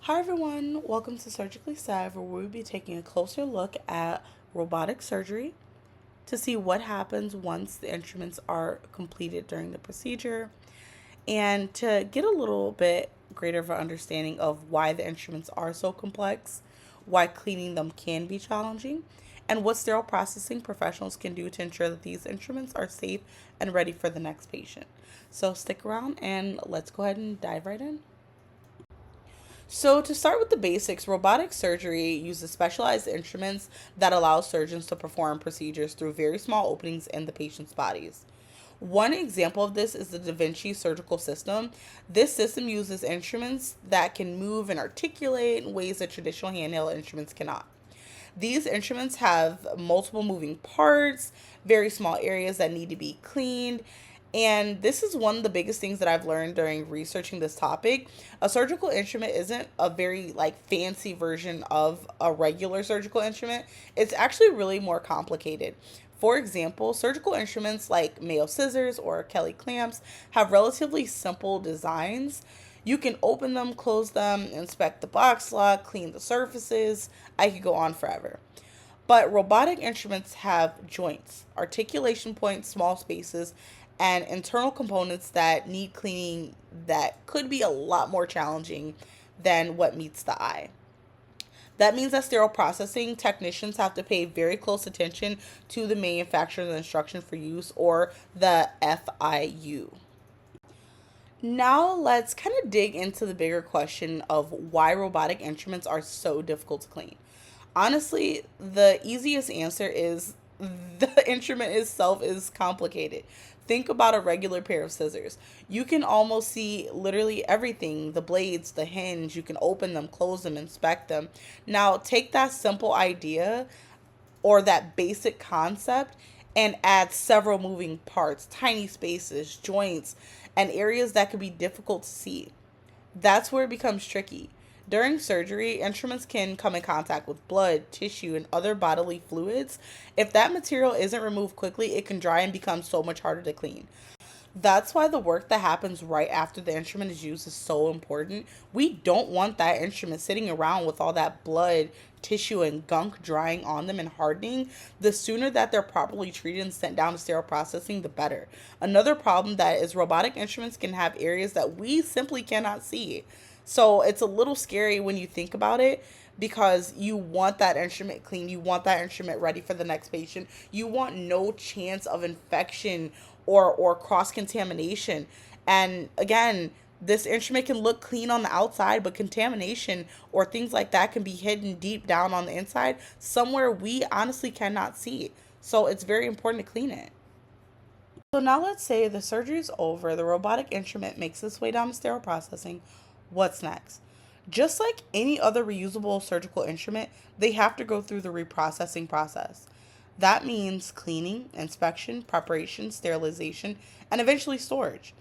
Hi everyone, welcome to Surgically Sav, where we'll be taking a closer look at robotic surgery to see what happens once the instruments are completed during the procedure and to get a little bit greater of an understanding of why the instruments are so complex, why cleaning them can be challenging, and what sterile processing professionals can do to ensure that these instruments are safe and ready for the next patient. So stick around and let's go ahead and dive right in. So, to start with the basics, robotic surgery uses specialized instruments that allow surgeons to perform procedures through very small openings in the patient's bodies. One example of this is the Da Vinci surgical system. This system uses instruments that can move and articulate in ways that traditional handheld instruments cannot. These instruments have multiple moving parts, very small areas that need to be cleaned. And this is one of the biggest things that I've learned during researching this topic. A surgical instrument isn't a very fancy version of a regular surgical instrument. It's actually really more complicated. For example, surgical instruments like Mayo scissors or Kelly clamps have relatively simple designs. You can open them, close them, inspect the box lock, clean the surfaces. I could go on forever. But robotic instruments have joints, articulation points, small spaces, and internal components that need cleaning that could be a lot more challenging than what meets the eye. That means that sterile processing technicians have to pay very close attention to the manufacturer's instruction for use, or the FIU. Now let's kind of dig into the bigger question of why robotic instruments are so difficult to clean. Honestly, the easiest answer is the instrument itself is complicated. Think about a regular pair of scissors. You can almost see literally everything, the blades, the hinge. You can open them, close them, inspect them. Now, take that simple idea or that basic concept and add several moving parts, tiny spaces, joints, and areas that could be difficult to see. That's where it becomes tricky. During surgery, instruments can come in contact with blood, tissue, and other bodily fluids. If that material isn't removed quickly, it can dry and become so much harder to clean. That's why the work that happens right after the instrument is used is so important. We don't want that instrument sitting around with all that blood, tissue, and gunk drying on them and hardening. The sooner that they're properly treated and sent down to sterile processing, the better. Another problem that is robotic instruments can have areas that we simply cannot see. So it's a little scary when you think about it because you want that instrument clean. You want that instrument ready for the next patient. You want no chance of infection or cross contamination. And again, this instrument can look clean on the outside, but contamination or things like that can be hidden deep down on the inside, somewhere we honestly cannot see. So it's very important to clean it. So now let's say the surgery is over, the robotic instrument makes its way down to sterile processing. What's next? Just like any other reusable surgical instrument, they have to go through the reprocessing process. That means cleaning, inspection, preparation, sterilization, and eventually storage.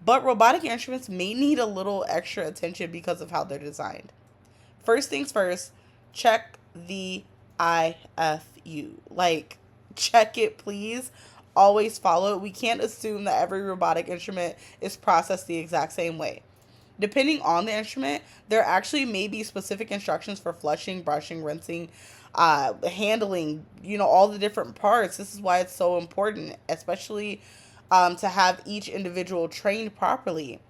But robotic instruments may need a little extra attention because of how they're designed. First things first, check the IFU. Check it, please. Always follow it. We can't assume that every robotic instrument is processed the exact same way. Depending on the instrument, there actually may be specific instructions for flushing, brushing, rinsing, handling, all the different parts. This is why it's so important, especially to have each individual trained properly.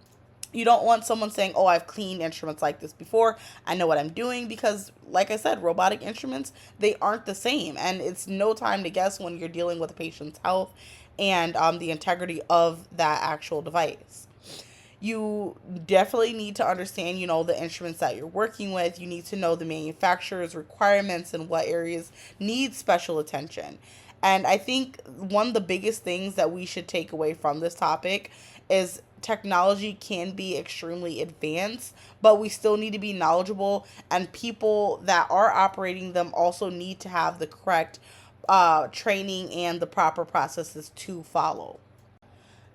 You don't want someone saying, "Oh, I've cleaned instruments like this before. I know what I'm doing," because like I said, robotic instruments, they aren't the same, and it's no time to guess when you're dealing with a patient's health and the integrity of that actual device. You definitely need to understand, the instruments that you're working with. You need to know the manufacturer's requirements and what areas need special attention. And I think one of the biggest things that we should take away from this topic is technology can be extremely advanced, but we still need to be knowledgeable, and people that are operating them also need to have the correct training and the proper processes to follow.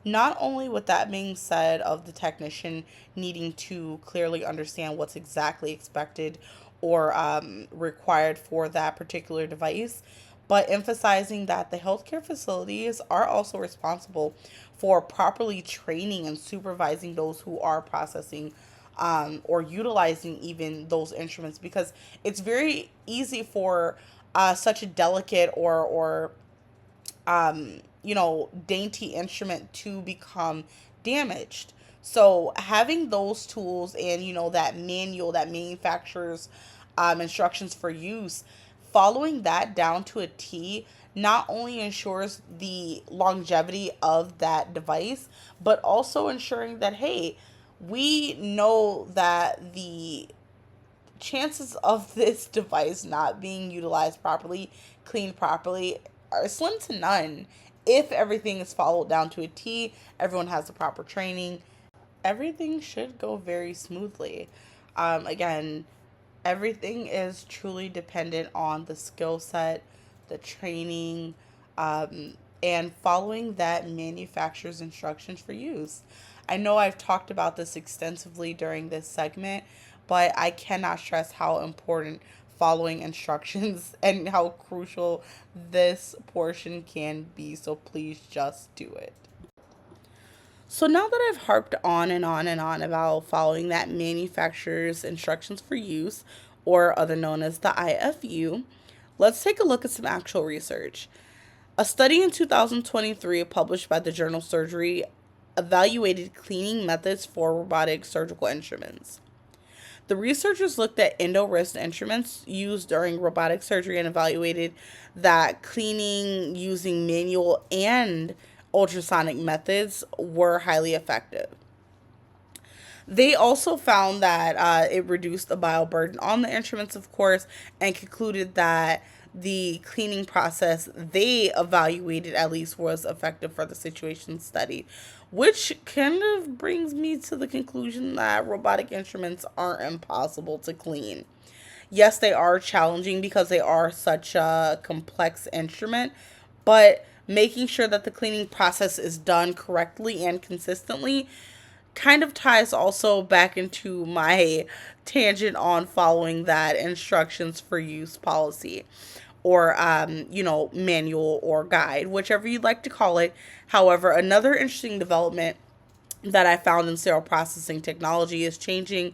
Not only with that being said, of the technician needing to clearly understand what's exactly expected or required for that particular device, but emphasizing that the healthcare facilities are also responsible for properly training and supervising those who are processing or utilizing even those instruments, because it's very easy for such a delicate or dainty instrument to become damaged. So having those tools and, that manual that manufacturers instructions for use, following that down to a T not only ensures the longevity of that device, but also ensuring that, hey, we know that the chances of this device not being utilized properly, cleaned properly, are slim to none if everything is followed down to a T, everyone has the proper training. Everything should go very smoothly. Again, everything is truly dependent on the skill set, the training, and following that manufacturer's instructions for use. I know I've talked about this extensively during this segment, but I cannot stress how important following instructions and how crucial this portion can be. So please just do it. So now that I've harped on and on and on about following that manufacturer's instructions for use, or other known as the IFU, let's take a look at some actual research. A study in 2023 published by the journal Surgery evaluated cleaning methods for robotic surgical instruments. The researchers looked at endo-wrist instruments used during robotic surgery and evaluated that cleaning using manual and ultrasonic methods were highly effective. They also found that it reduced the bioburden on the instruments, of course, and concluded that the cleaning process they evaluated at least was effective for the situation study, which kind of brings me to the conclusion that robotic instruments aren't impossible to clean. Yes, they are challenging because they are such a complex instrument, but making sure that the cleaning process is done correctly and consistently kind of ties also back into my tangent on following that instructions for use policy, or manual or guide, whichever you'd like to call it. However, another interesting development that I found in sterile processing technology is changing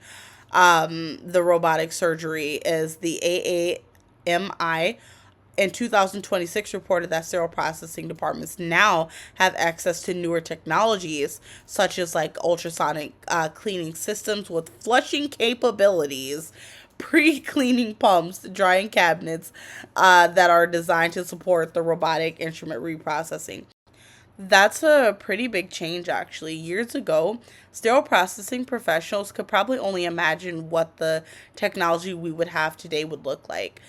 the robotic surgery is the AAMI in 2026 reported that sterile processing departments now have access to newer technologies such as like ultrasonic cleaning systems with flushing capabilities, pre-cleaning pumps, drying cabinets that are designed to support the robotic instrument reprocessing. That's a pretty big change, actually. Years ago, sterile processing professionals could probably only imagine what the technology we would have today would look like.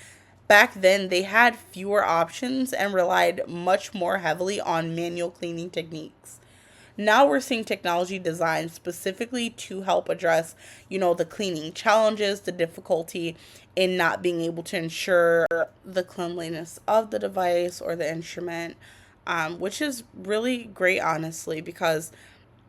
Back then, they had fewer options and relied much more heavily on manual cleaning techniques. Now we're seeing technology designed specifically to help address, the cleaning challenges, the difficulty in not being able to ensure the cleanliness of the device or the instrument, which is really great, honestly, because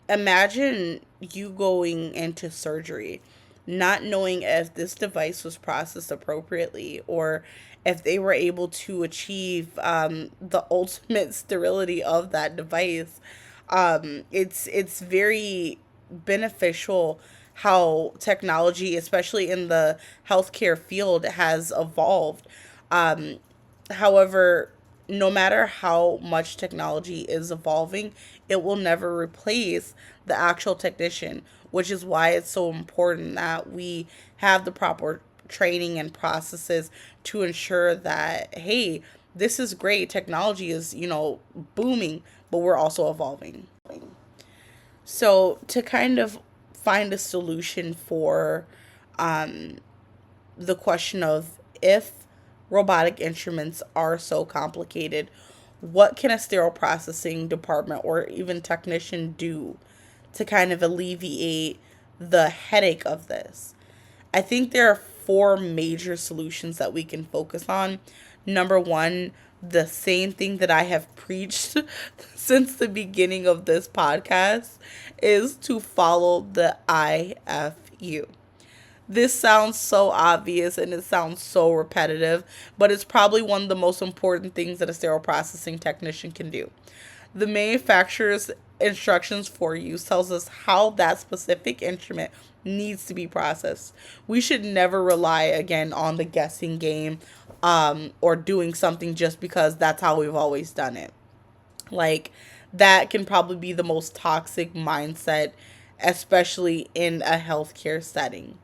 imagine you going into surgery not knowing if this device was processed appropriately or if they were able to achieve the ultimate sterility of that device. It's very beneficial how technology, especially in the healthcare field, has evolved. However, no matter how much technology is evolving, it will never replace the actual technician, which is why it's so important that we have the proper training and processes to ensure that, hey, this is great. Technology is, booming, but we're also evolving. So to kind of find a solution for the question of, if robotic instruments are so complicated, what can a sterile processing department or even technician do to kind of alleviate the headache of this? I think there are four major solutions that we can focus on. Number one, the same thing that I have preached since the beginning of this podcast, is to follow the IFU. This sounds so obvious and it sounds so repetitive, but it's probably one of the most important things that a sterile processing technician can do. The manufacturer's instructions for use tells us how that specific instrument needs to be processed. We should never rely again on the guessing game, or doing something just because that's how we've always done it. Like, that can probably be the most toxic mindset, especially in a healthcare setting.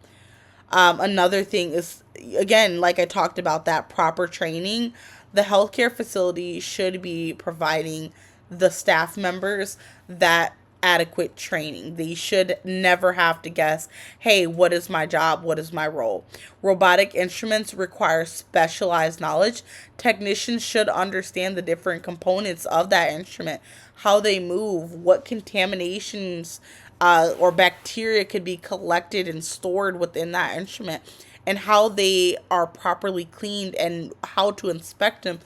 Another thing is, again, like I talked about, that proper training. The healthcare facility should be providing the staff members that adequate training. They should never have to guess, hey, what is my job? What is my role? Robotic instruments require specialized knowledge. Technicians should understand the different components of that instrument, how they move, what contaminations or bacteria could be collected and stored within that instrument, and how they are properly cleaned and how to inspect them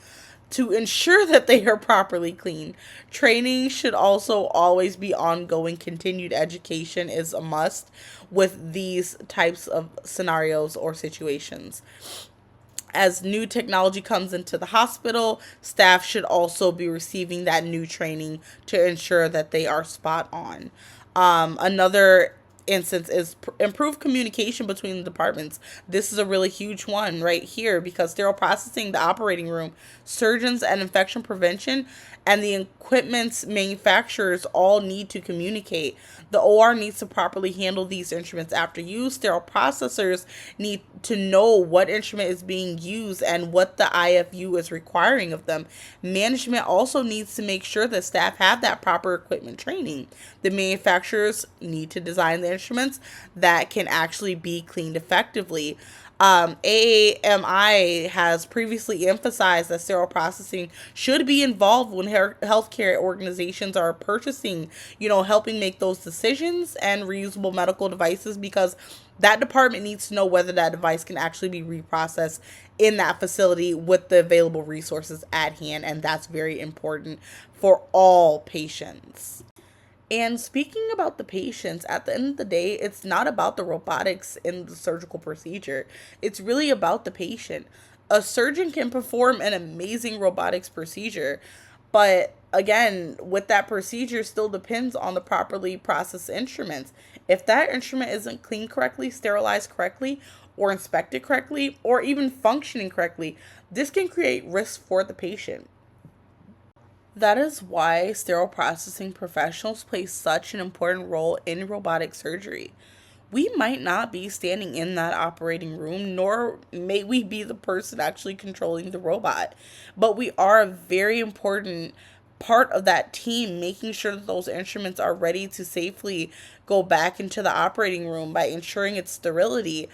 to ensure that they are properly cleaned. Training should also always be ongoing. Continued education is a must with these types of scenarios or situations. As new technology comes into the hospital, staff should also be receiving that new training to ensure that they are spot on. Another instance is improved communication between the departments. This is a really huge one right here, because sterile processing, the operating room, surgeons and infection prevention, and the equipment's manufacturers all need to communicate. The OR needs to properly handle these instruments after use. Sterile processors need to know what instrument is being used and what the IFU is requiring of them. Management also needs to make sure that staff have that proper equipment training. The manufacturers need to design the instruments that can actually be cleaned effectively. AAMI has previously emphasized that sterile processing should be involved when healthcare organizations are purchasing, helping make those decisions and reusable medical devices, because that department needs to know whether that device can actually be reprocessed in that facility with the available resources at hand, and that's very important for all patients. And speaking about the patients, at the end of the day, it's not about the robotics in the surgical procedure. It's really about the patient. A surgeon can perform an amazing robotics procedure, but again, with that procedure still depends on the properly processed instruments. If that instrument isn't cleaned correctly, sterilized correctly, or inspected correctly, or even functioning correctly, this can create risks for the patient. That is why sterile processing professionals play such an important role in robotic surgery. We might not be standing in that operating room, nor may we be the person actually controlling the robot, but we are a very important part of that team, making sure that those instruments are ready to safely go back into the operating room by ensuring its sterility,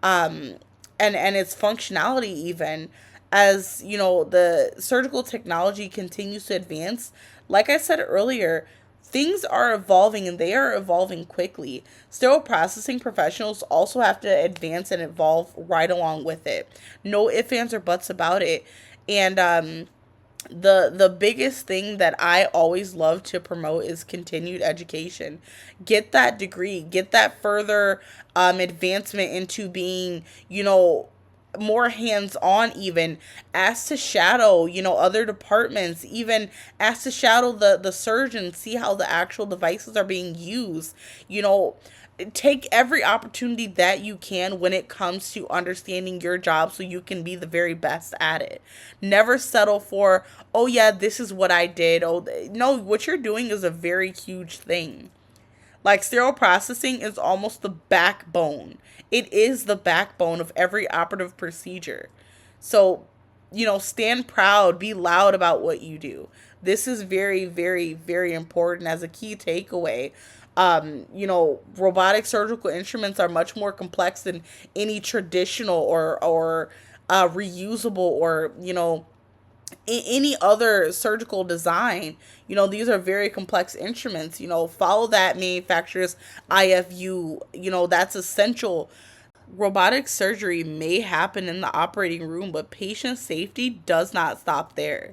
um, and its functionality even. As the surgical technology continues to advance, like I said earlier, things are evolving and they are evolving quickly. Sterile processing professionals also have to advance and evolve right along with it. No ifs, ands, or buts about it. And the biggest thing that I always love to promote is continued education. Get that degree, get that further advancement into being, more hands-on, even asked to shadow, other departments, even asked to shadow the surgeon, see how the actual devices are being used. Take every opportunity that you can when it comes to understanding your job so you can be the very best at it. Never settle for, oh yeah, this is what I did. Oh no, what you're doing is a very huge thing. Like, sterile processing is almost the backbone. It is the backbone of every operative procedure. So, stand proud, be loud about what you do. This is very, very, very important as a key takeaway. Robotic surgical instruments are much more complex than any traditional or reusable or, any other surgical design. These are very complex instruments. Follow that manufacturer's IFU. That's essential. Robotic surgery may happen in the operating room, but patient safety does not stop there.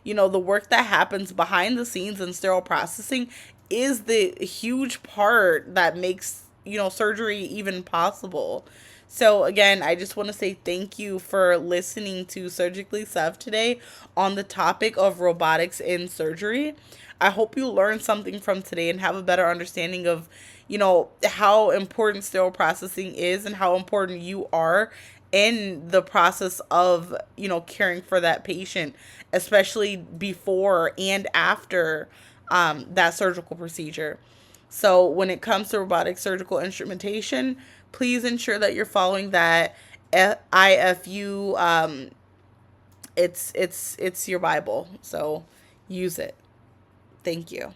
The work that happens behind the scenes in sterile processing is the huge part that makes, surgery even possible. So again, I just want to say thank you for listening to Surgically Sev today on the topic of robotics in surgery. I hope you learned something from today and have a better understanding of, how important sterile processing is and how important you are in the process of, caring for that patient, especially before and after that surgical procedure. So when it comes to robotic surgical instrumentation, please ensure that you're following that IFU. It's your Bible, so use it. Thank you.